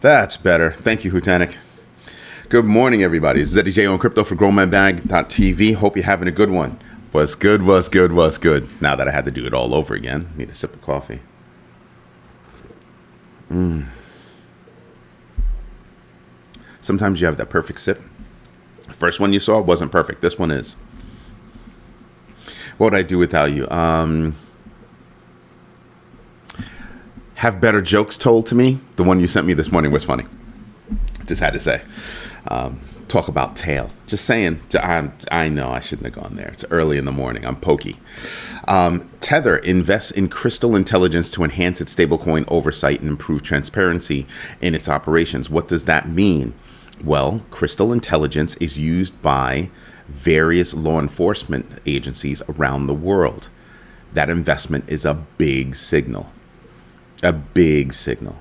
That's better. Thank you, Hutanik. Good morning, everybody. This is Eddie J on Crypto for GrowMyBag.tv. Hope you're having a good one. What's good, what's good, what's good? Now that I had to do it all over again, need a sip of coffee. Sometimes you have that perfect sip. The first one you saw wasn't perfect. This one is. What would I do without you? Have better jokes told to me. The one you sent me this morning was funny. Just had to say. Talk about tail. Just saying. I know I shouldn't have gone there. It's early in the morning. I'm pokey. Tether invests in Crystal Intelligence to enhance its stablecoin oversight and improve transparency in its operations. What does that mean? Well, Crystal Intelligence is used by various law enforcement agencies around the world. That investment is a big signal. A big signal.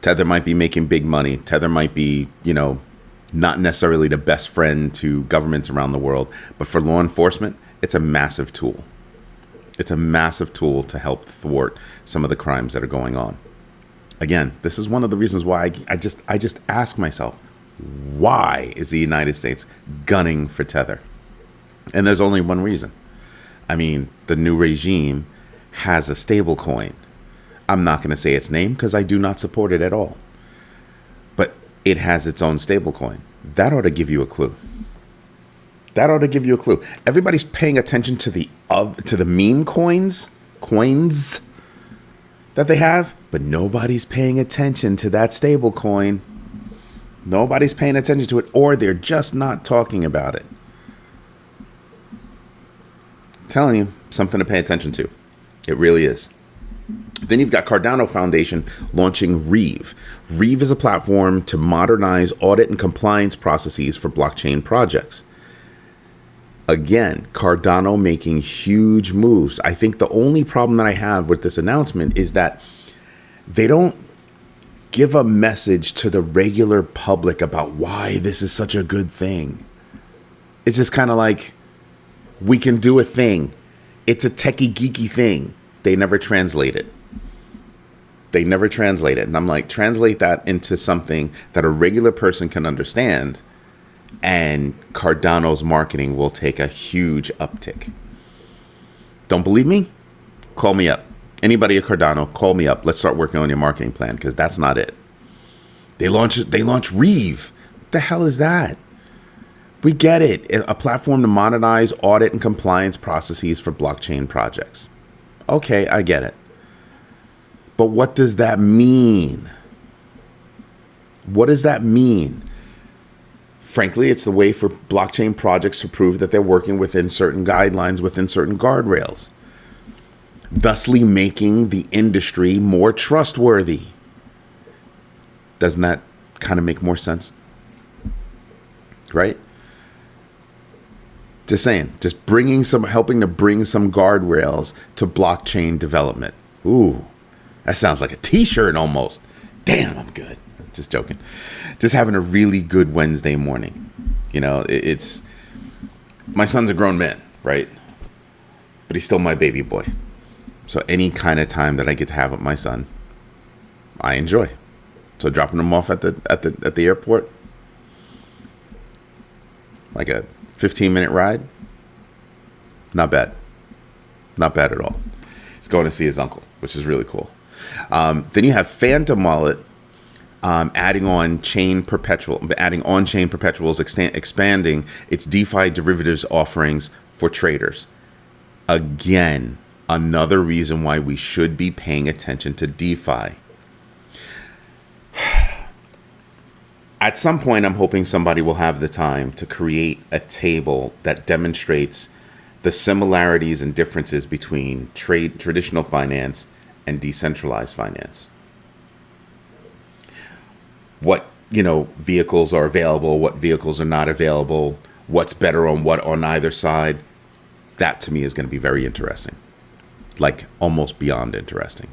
Tether might be making big money. Tether might be, not necessarily the best friend to governments around the world. But for law enforcement, it's a massive tool. It's a massive tool to help thwart some of the crimes that are going on. Again, this is one of the reasons why I just ask myself, why is the United States gunning for Tether? And there's only one reason. I mean, the new regime has a stable coin. I'm not going to say its name because I do not support it at all. But it has its own stable coin. That ought to give you a clue. That ought to give you a clue. Everybody's paying attention to the meme coins that they have, but nobody's paying attention to that stable coin. Nobody's paying attention to it, or they're just not talking about it. I'm telling you, something to pay attention to. It really is. Then you've got Cardano Foundation launching Reeve. Reeve is a platform to modernize audit and compliance processes for blockchain projects. Again, Cardano making huge moves. I think the only problem that I have with this announcement is that they don't give a message to the regular public about why this is such a good thing. It's just kind of like, we can do a thing. It's a techie geeky thing. They never translate it. They never translate it. And I'm like, translate that into something that a regular person can understand, and Cardano's marketing will take a huge uptick. Don't believe me? Call me up. Anybody at Cardano, call me up. Let's start working on your marketing plan, because that's not it. They launch Reeve. What the hell is that? We get it. A platform to modernize audit and compliance processes for blockchain projects. Okay, I get it. But what does that mean? What does that mean? Frankly, it's the way for blockchain projects to prove that they're working within certain guidelines, within certain guardrails, thusly making the industry more trustworthy. Doesn't that kind of make more sense? Right? Just saying, helping to bring some guardrails to blockchain development. Ooh, that sounds like a t-shirt almost. Damn, I'm good. Just joking. Just having a really good Wednesday morning. It's my son's a grown man, right? But he's still my baby boy. So any kind of time that I get to have with my son, I enjoy. So dropping him off at the airport, like a 15-minute ride, not bad. Not bad at all. He's going to see his uncle, which is really cool. Then you have Phantom Wallet adding on-chain perpetuals, expanding its DeFi derivatives offerings for traders. Again, another reason why we should be paying attention to DeFi. At some point, I'm hoping somebody will have the time to create a table that demonstrates the similarities and differences between traditional finance and decentralized finance. What, vehicles are available, what vehicles are not available, what's better on what on either side. That to me is going to be very interesting. Like almost beyond interesting.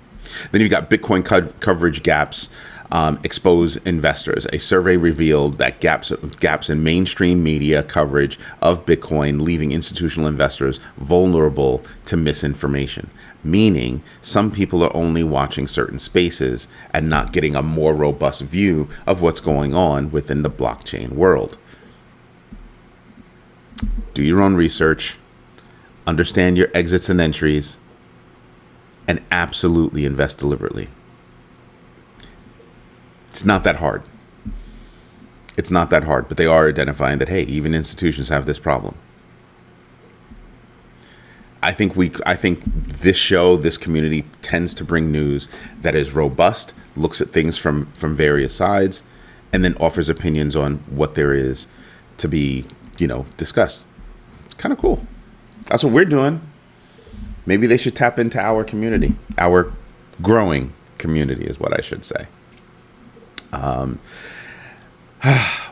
Then you've got Bitcoin coverage gaps expose investors. A survey revealed that gaps in mainstream media coverage of Bitcoin, leaving institutional investors vulnerable to misinformation. Meaning, some people are only watching certain spaces and not getting a more robust view of what's going on within the blockchain world. Do your own research, understand your exits and entries, and absolutely invest deliberately. It's not that hard. It's not that hard, but they are identifying that, hey, even institutions have this problem. I think this show, this community tends to bring news that is robust, looks at things from various sides, and then offers opinions on what there is to be, discussed. It's kind of cool. That's what we're doing. Maybe they should tap into our community, our growing community is what I should say.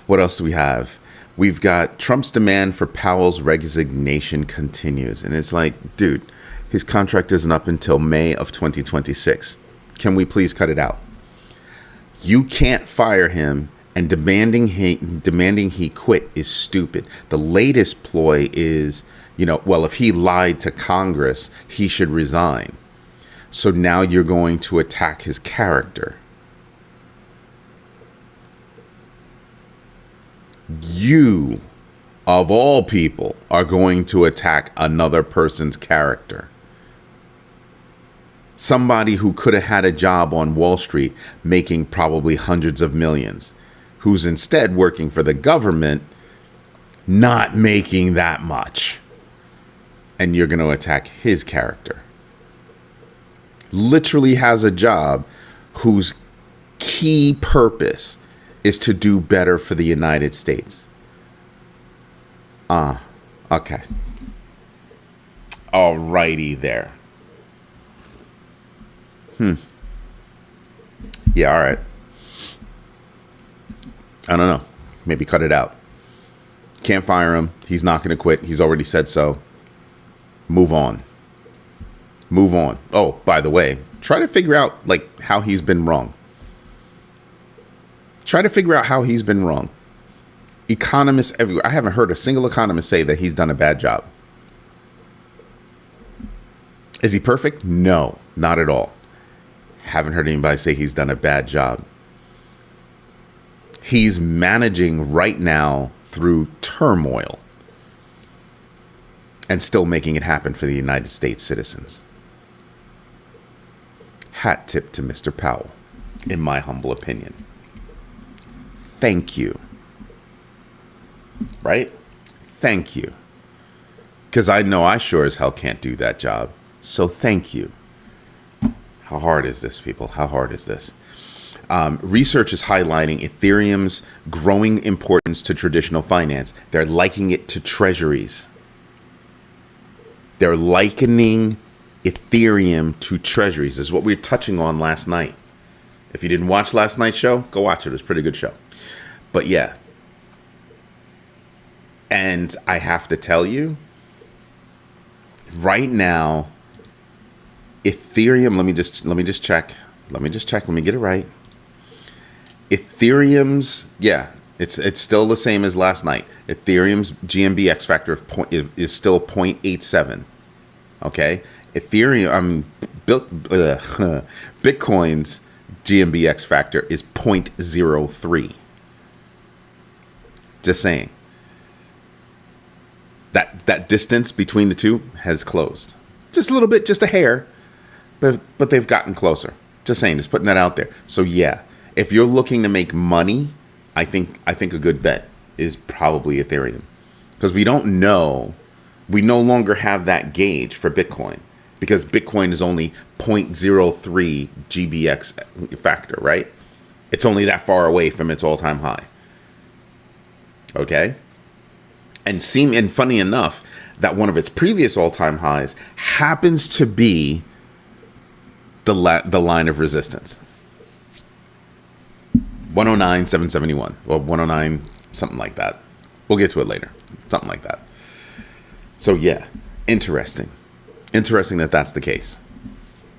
What else do we have? We've got Trump's demand for Powell's resignation continues. And it's like, dude, his contract isn't up until May of 2026. Can we please cut it out? You can't fire him, and demanding he quit is stupid. The latest ploy is, if he lied to Congress, he should resign. So now you're going to attack his character. You, of all people, are going to attack another person's character. Somebody who could have had a job on Wall Street making probably hundreds of millions, who's instead working for the government, not making that much. And you're going to attack his character. Literally has a job whose key purpose is to do better for the United States. Okay. Alrighty there. Yeah, all right. I don't know. Maybe cut it out. Can't fire him. He's not going to quit. He's already said so. Move on. Move on. Oh, by the way, try to figure out how he's been wrong. Try to figure out how he's been wrong. Economists everywhere. I haven't heard a single economist say that he's done a bad job. Is he perfect? No, not at all. Haven't heard anybody say he's done a bad job. He's managing right now through turmoil and still making it happen for the United States citizens. Hat tip to Mr. Powell, in my humble opinion. Thank you. Right? Thank you. Because I know I sure as hell can't do that job. So thank you. How hard is this, people? How hard is this? Research is highlighting Ethereum's growing importance to traditional finance. They're likening it to treasuries. They're likening Ethereum to treasuries. This is what we were touching on last night. If you didn't watch last night's show, go watch it. It was a pretty good show. But yeah. And I have to tell you, right now, Ethereum, let me just check. Let me get it right. Ethereum's, yeah, it's still the same as last night. Ethereum's GMB X factor is still 0.87. Okay? Bitcoin's GMB X factor is 0.03. Just saying. That distance between the two has closed. Just a little bit, just a hair. But they've gotten closer. Just saying, just putting that out there. So yeah, if you're looking to make money, I think a good bet is probably Ethereum. Because we don't know, we no longer have that gauge for Bitcoin. Because Bitcoin is only 0.03 GBX factor, right? It's only that far away from its all-time high. Okay? And funny enough, that one of its previous all-time highs happens to be the line of resistance. 109,771. Well, 109, something like that. We'll get to it later. Something like that. So yeah, interesting. Interesting that that's the case.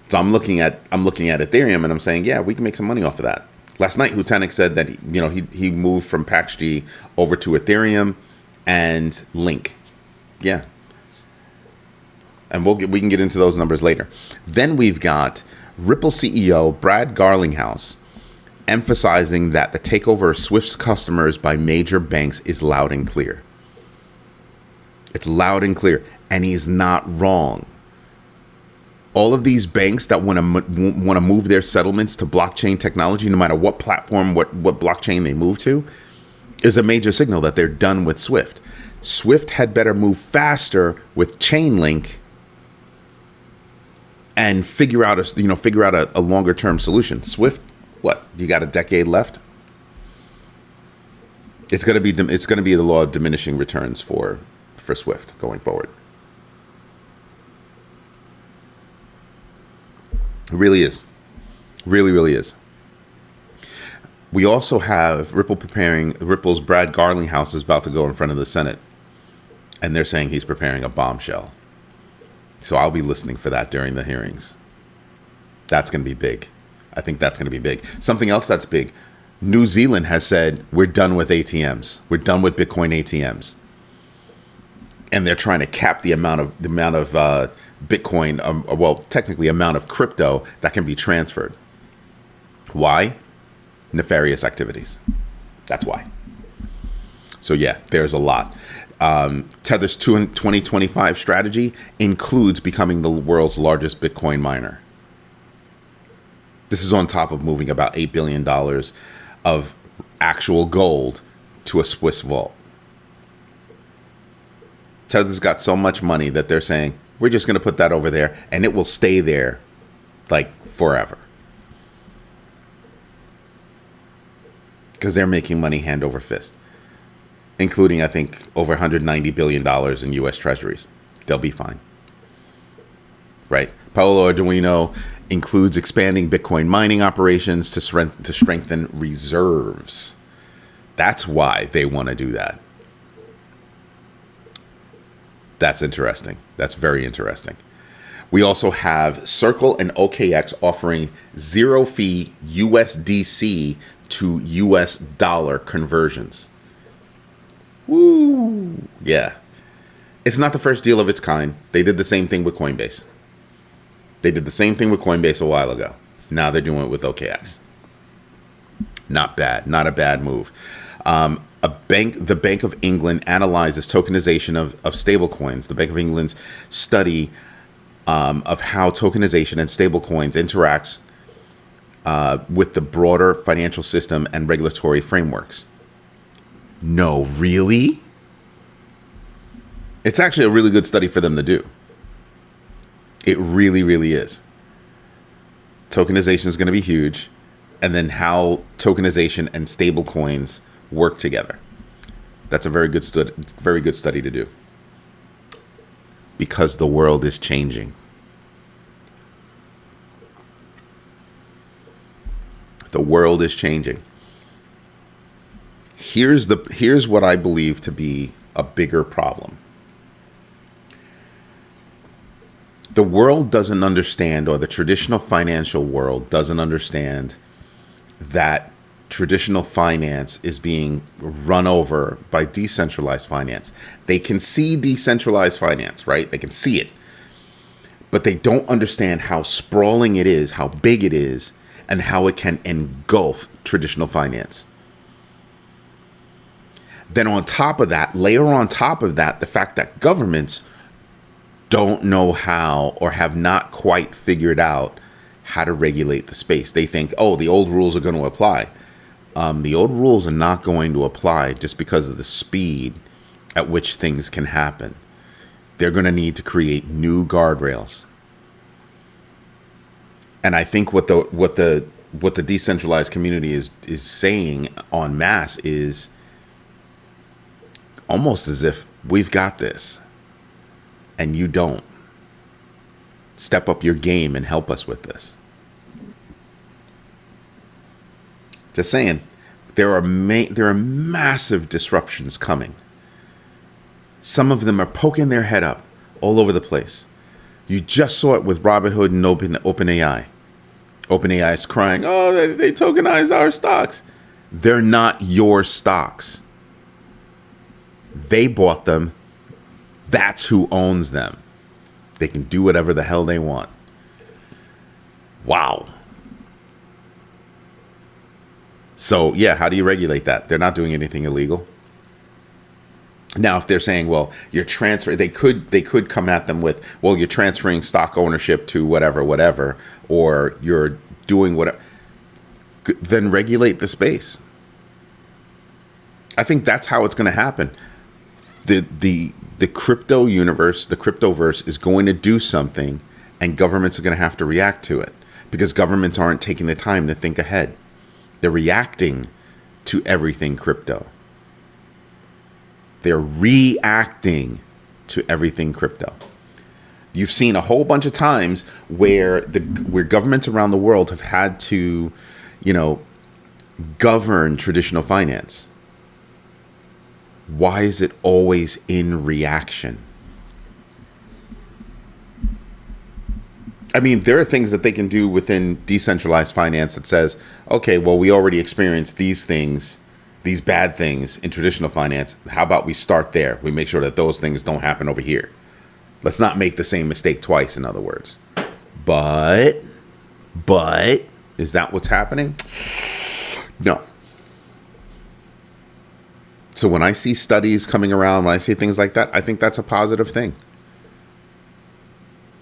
So I'm looking at Ethereum and I'm saying, yeah, we can make some money off of that. Last night, Hutanic said that he moved from PaxG over to Ethereum and Link. Yeah, and we can get into those numbers later. Then we've got Ripple CEO Brad Garlinghouse emphasizing that the takeover of Swift's customers by major banks is loud and clear. It's loud and clear, and he's not wrong. All of these banks that want to move their settlements to blockchain technology, no matter what platform, what blockchain they move to, is a major signal that they're done with Swift. Swift had better move faster with Chainlink and figure out a longer term solution. Swift, what? You got a decade left? It's going to be the law of diminishing returns for Swift going forward. It really is. Really, really is. We also have Ripple's Brad Garlinghouse is about to go in front of the Senate. And they're saying he's preparing a bombshell. So I'll be listening for that during the hearings. That's going to be big. I think that's going to be big. Something else that's big. New Zealand has said, we're done with ATMs. We're done with Bitcoin ATMs. And they're trying to cap the amount of Bitcoin, technically amount of crypto that can be transferred. Why? Nefarious activities. That's why. So yeah, there's a lot. Tether's 2025 strategy includes becoming the world's largest Bitcoin miner. This is on top of moving about $8 billion of actual gold to a Swiss vault. Tether's got so much money that they're saying, we're just going to put that over there and it will stay there like forever. Because they're making money hand over fist, including, I think, over $190 billion in U.S. treasuries. They'll be fine. Right? Paolo Arduino includes expanding Bitcoin mining operations to strengthen reserves. That's why they want to do that. That's interesting. That's very interesting. We also have Circle and OKX offering zero-fee USDC to US dollar conversions. Woo! Yeah. It's not the first deal of its kind. They did the same thing with Coinbase. They did the same thing with Coinbase a while ago. Now they're doing it with OKX. Not bad. Not a bad move. The Bank of England analyzes tokenization of stablecoins. The Bank of England's study of how tokenization and stablecoins interacts with the broader financial system and regulatory frameworks. No, really? It's actually a really good study for them to do. It really, really is. Tokenization is going to be huge. And then how tokenization and stablecoins work together. That's a very good study to do. Because the world is changing. The world is changing. Here's what I believe to be a bigger problem. The world doesn't understand, or the traditional financial world doesn't understand, that traditional finance is being run over by decentralized finance. They can see decentralized finance, right? They can see it. But they don't understand how sprawling it is, how big it is, and how it can engulf traditional finance. Then on top of that, layer on top of that, the fact that governments don't know how, or have not quite figured out how to regulate the space. They think, oh, the old rules are going to apply. The old rules are not going to apply just because of the speed at which things can happen. They're going to need to create new guardrails. And I think what the decentralized community is saying en masse is almost as if we've got this and you don't. Step up your game and help us with this. Just saying, there are massive disruptions coming. Some of them are poking their head up all over the place. You just saw it with Robinhood and OpenAI. OpenAI is crying, oh, they tokenized our stocks. They're not your stocks. They bought them. That's who owns them. They can do whatever the hell they want. Wow. So, yeah, how do you regulate that? They're not doing anything illegal. Now, if they're saying, well, you're transferring, they could come at them with, well, you're transferring stock ownership to whatever, or you're doing whatever. Then regulate the space. I think that's how it's going to happen. The crypto universe, the cryptoverse is going to do something, and governments are going to have to react to it because governments aren't taking the time to think ahead. They're reacting to everything crypto. They're reacting to everything crypto. You've seen a whole bunch of times where governments around the world have had to, govern traditional finance. Why is it always in reaction? I mean, there are things that they can do within decentralized finance that says, okay, well, we already experienced these things, these bad things in traditional finance. How about we start there? We make sure that those things don't happen over here. Let's not make the same mistake twice, in other words. But, is that what's happening? No. So when I see studies coming around, when I see things like that, I think that's a positive thing.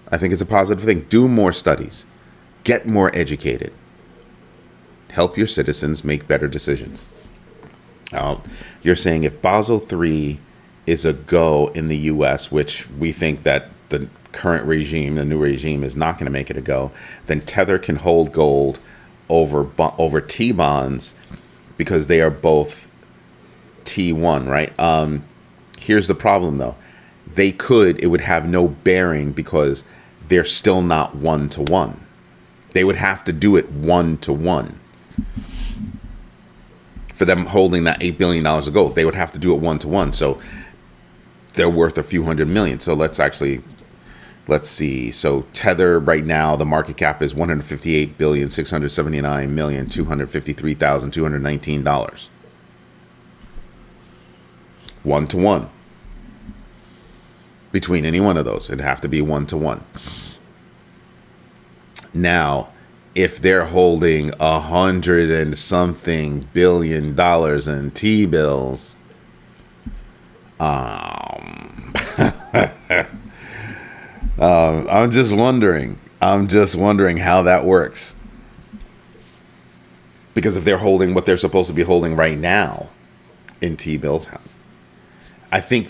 I think it's a positive thing. Do more studies. Get more educated. Help your citizens make better decisions. You're saying if Basel III is a go in the U.S., which we think that the current regime, the new regime, is not going to make it a go, then Tether can hold gold over T-bonds because they are both T1, right? Here's the problem, though. It would have no bearing because they're still not 1-to-1. They would have to do it 1-to-1. For them holding that $8 billion of gold, they would have to do it 1-to-1. So they're worth a few $100 million. So let's see. So Tether right now, the market cap is $158,679,253,219. 1-to-1. Between any one of those, it'd have to be 1-to-1. Now, if they're holding $100 and something billion in T-bills, I'm just wondering how that works. Because if they're holding what they're supposed to be holding right now in T-bills, I think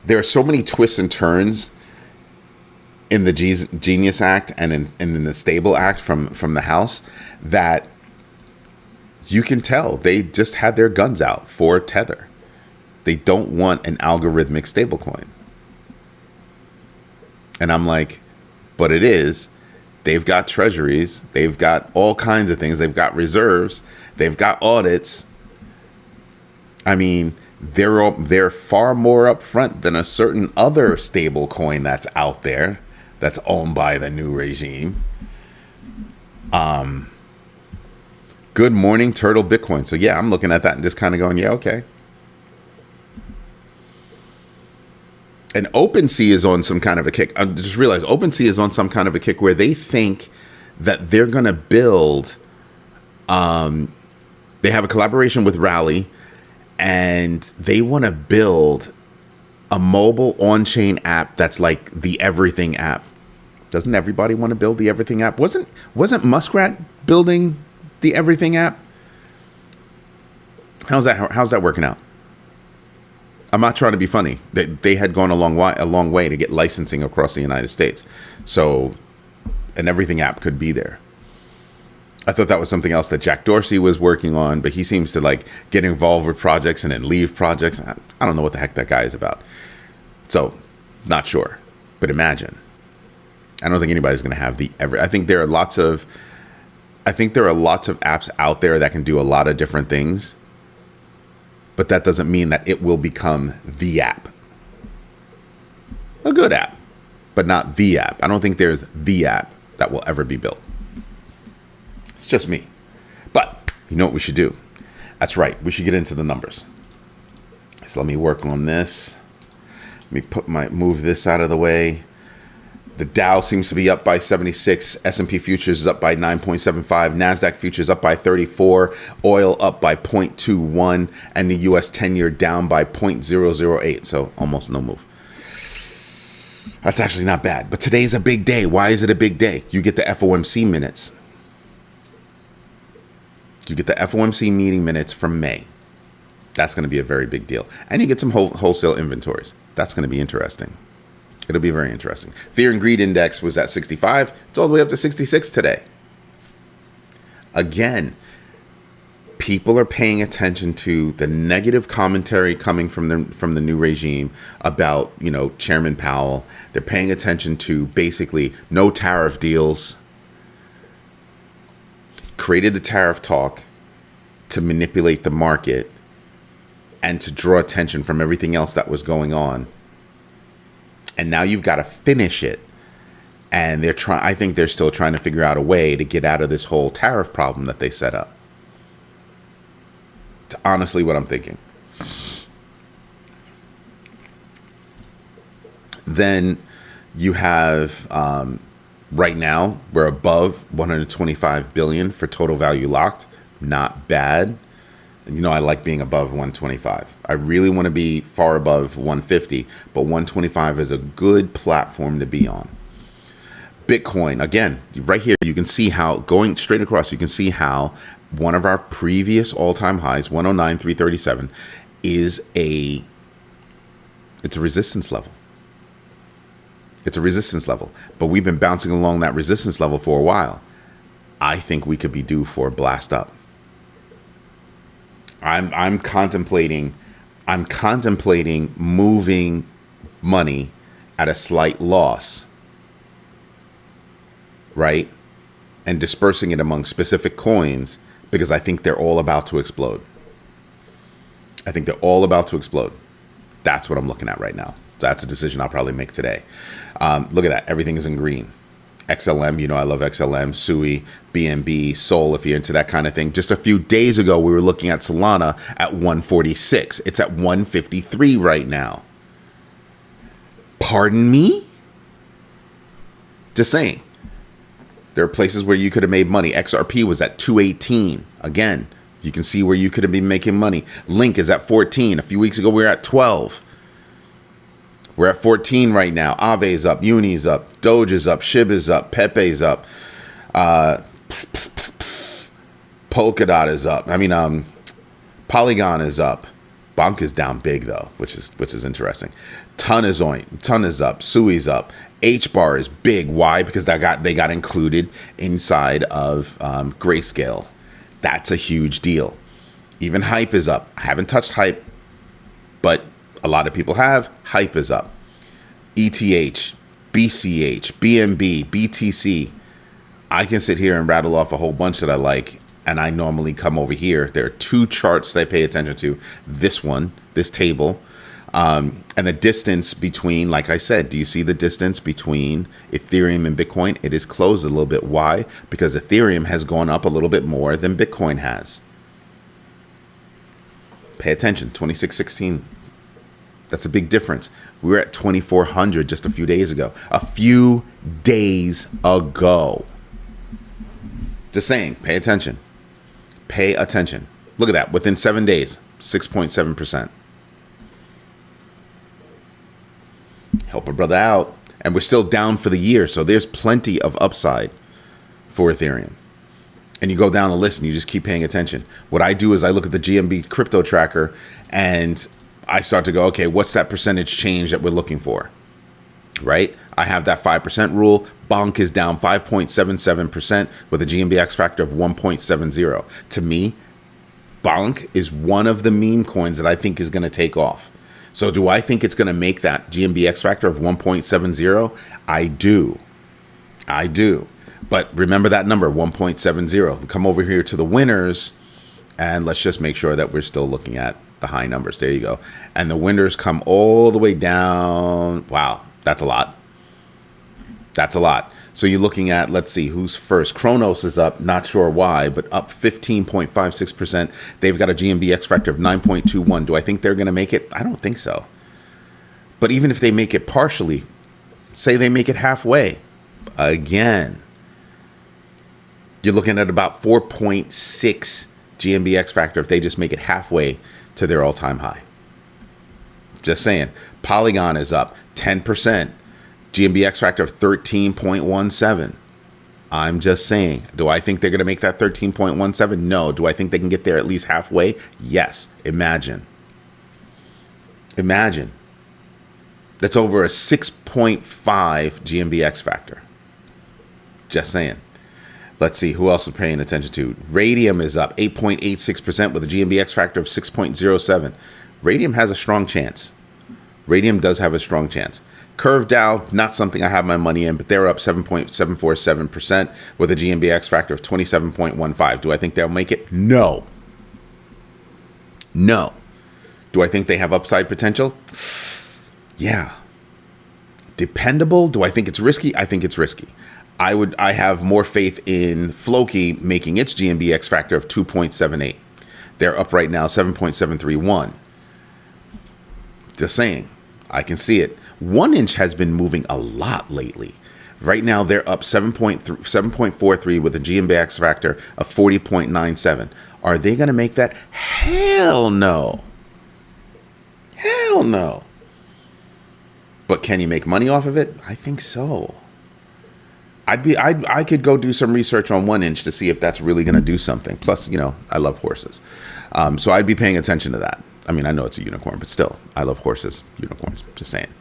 there are so many twists and turns in the Genius Act and in the Stable Act from the House that you can tell they just had their guns out for Tether. They don't want an algorithmic stablecoin. And I'm like, but it is. They've got treasuries. They've got all kinds of things. They've got reserves. They've got audits. I mean, they're far more upfront than a certain other stable coin that's out there that's owned by the new regime. Good morning, Turtle Bitcoin. So yeah, I'm looking at that and just kind of going, yeah, okay. And OpenSea is on some kind of a kick. I just realized OpenSea is on some kind of a kick where they think that they're going to build. They have a collaboration with Rally, and they want to build a mobile on-chain app that's like the Everything app. Doesn't everybody want to build the Everything app? Wasn't Muskrat building the Everything app? How's that working out? I'm not trying to be funny. They had gone a long way to get licensing across the United States. So an Everything app could be there. I thought that was something else that Jack Dorsey was working on, but he seems to like get involved with projects and then leave projects. I don't know what the heck that guy is about. So not sure, but imagine. I don't think anybody's going to have I think there are lots of apps out there that can do a lot of different things. But that doesn't mean that it will become the app. A good app, but not the app. I don't think there's the app that will ever be built. It's just me. But you know what we should do? That's right. We should get into the numbers. So let me work on this. Let me move this out of the way. The Dow seems to be up by 76. S&P futures is up by 9.75. NASDAQ futures up by 34. Oil up by 0.21. And the US 10-year down by 0.008. So almost no move. That's actually not bad. But today's a big day. Why is it a big day? You get the FOMC minutes. You get the FOMC meeting minutes from May. That's going to be a very big deal. And you get some wholesale inventories. That's going to be interesting. It'll be very interesting. Fear and greed index was at 65. It's all the way up to 66 today. Again, people are paying attention to the negative commentary coming from the new regime about, Chairman Powell. They're paying attention to basically no tariff deals. Created the tariff talk to manipulate the market and to draw attention from everything else that was going on. And now you've got to finish it. And I think they're still trying to figure out a way to get out of this whole tariff problem that they set up. It's honestly what I'm thinking. Then you have, right now, we're above 125 billion for total value locked. Not bad. I like being above 125. I really want to be far above 150, but 125 is a good platform to be on. Bitcoin, again, right here, you can see how, going straight across, you can see how one of our previous all-time highs, 109,337, it's a resistance level. It's a resistance level, but we've been bouncing along that resistance level for a while. I think we could be due for a blast up. I'm contemplating moving money at a slight loss, right? And dispersing it among specific coins because I think they're all about to explode. That's what I'm looking at right now. So that's a decision I'll probably make today. Look at that. Everything is in green. XLM, I love XLM, SUI, BNB, Sol, if you're into that kind of thing. Just a few days ago, we were looking at Solana at 146. It's at 153 right now. Pardon me? Just saying. There are places where you could have made money. XRP was at 218. Again, you can see where you could have been making money. Link is at 14. A few weeks ago, we were at 12. We're at 14 right now. Aave's up, Uni's up, Doge is up, SHIB is up, Pepe's up, Polkadot is up. Polygon is up. Bonk is down big though, which is interesting. Ton is up, Sui's up. HBAR is big. Why? Because they got included inside of Grayscale. That's a huge deal. Even Hype is up. I haven't touched Hype, but a lot of people have. Hype is up. ETH, BCH, BNB, BTC. I can sit here and rattle off a whole bunch that I like, and I normally come over here. There are two charts that I pay attention to. This one, this table, and the distance between, like I said, do you see the distance between Ethereum and Bitcoin? It is closed a little bit. Why? Because Ethereum has gone up a little bit more than Bitcoin has. Pay attention, 2616. That's a big difference. We were at 2,400 just a few days ago. Just saying, pay attention. Look at that. Within 7 days, 6.7%. Help a brother out. And we're still down for the year, so there's plenty of upside for Ethereum. And you go down the list and you just keep paying attention. What I do is I look at the GMB crypto tracker and I start to go, okay, what's that percentage change that we're looking for, right? I have that 5% rule. Bonk is down 5.77% with a GMB X factor of 1.70. To me, Bonk is one of the meme coins that I think is going to take off. So do I think it's going to make that GMB X factor of 1.70? I do. But remember that number, 1.70. Come over here to the winners, and let's just make sure that we're still looking at the high numbers. There you go. And the winners come all the way down. Wow, that's a lot. So you're looking at, let's see, who's first. Kronos is up, not sure why, but up 15.56%. They've got a GMB X factor of 9.21. Do I think they're going to make it? I don't think so. But even if they make it partially, say they make it halfway, again, you're looking at about 4.6 GMB X factor if they just make it halfway to their all-time high. Just saying. Polygon is up 10%. GMB X factor of 13.17. I'm just saying. Do I think they're going to make that 13.17? No. Do I think they can get there at least halfway? Yes. Imagine. Imagine. That's over a 6.5 GMB X factor. Just saying. Let's see who else is paying attention to. Radium is up 8.86% with a GMB X factor of 6.07. Radium has a strong chance. Radium does have a strong chance. Curve Dow, not something I have my money in, but they're up 7.747% with a GMB X factor of 27.15. Do I think they'll make it? No. No. Do I think they have upside potential? Yeah. Dependable? Do I think it's risky? I think it's risky. I have more faith in Floki making its GMB X factor of 2.78. They're up right now 7.731. Just saying. I can see it. 1 inch has been moving a lot lately. Right now, they're up 7.43 with a GMB X factor of 40.97. Are they going to make that? Hell no. Hell no. But can you make money off of it? I think so. I could go do some research on 1 inch to see if that's really going to do something. Plus, I love horses. So I'd be paying attention to that. I mean, I know it's a unicorn, but still, I love horses, unicorns, just saying.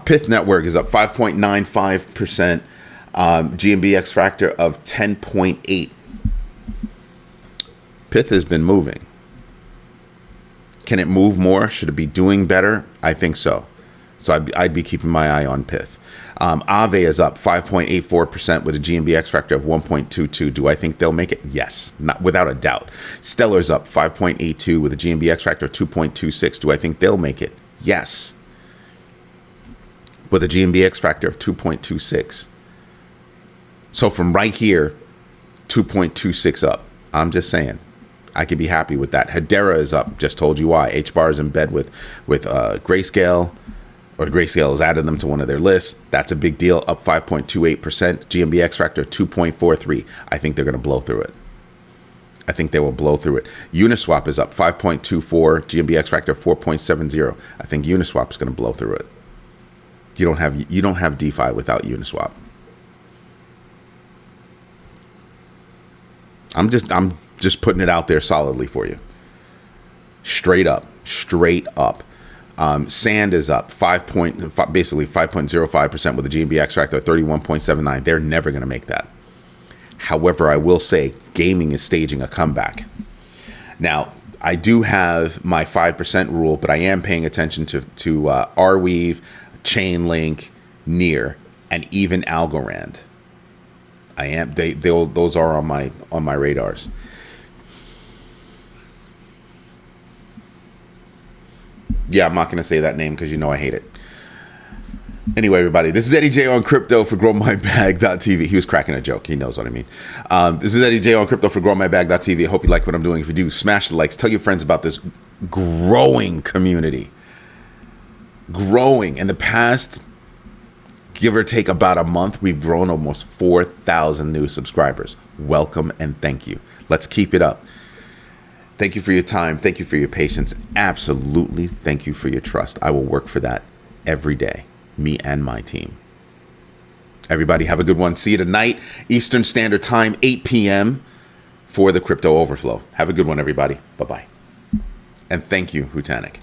Pith Network is up 5.95%, GMB X factor of 10.8. Pith has been moving. Can it move more? Should it be doing better? I think so. So I'd be keeping my eye on Pith. Aave is up 5.84% with a GMB X factor of 1.22. Do I think they'll make it? Yes, not without a doubt. Stellar's up 5.82 with a GMB X factor of 2.26. Do I think they'll make it? Yes, with a GMB X factor of 2.26. So from right here, 2.26 up. I'm just saying, I could be happy with that. Hedera is up. Just told you why. HBAR is in bed with Grayscale. Or Grayscale has added them to one of their lists. That's a big deal, up 5.28%. GMB X factor 2.43. I think they're going to blow through it. I think they will blow through it. Uniswap is up 5.24. GMB X factor 4.70. I think Uniswap is going to blow through it. You don't have DeFi without Uniswap. I'm just putting it out there solidly for you. Straight up. Sand is up basically 5.05% with a GMB X factor of 31.79. They're never going to make that. However, I will say gaming is staging a comeback. Now, I do have my 5% rule, but I am paying attention to Arweave, Chainlink, Near, and even Algorand. I am. Those are on my radars. Yeah, I'm not going to say that name because I hate it. Anyway, everybody, this is Eddie J on crypto for growmybag.tv. He was cracking a joke. He knows what I mean. This is Eddie J on crypto for growmybag.tv. I hope you like what I'm doing. If you do, smash the likes. Tell your friends about this growing community. Growing. In the past, give or take about a month, we've grown almost 4,000 new subscribers. Welcome and thank you. Let's keep it up. Thank you for your time. Thank you for your patience. Absolutely. Thank you for your trust. I will work for that every day. Me and my team. Everybody have a good one. See you tonight, Eastern Standard Time, 8 p.m. for the Crypto Overflow. Have a good one, everybody. Bye-bye. And thank you, Hutanik.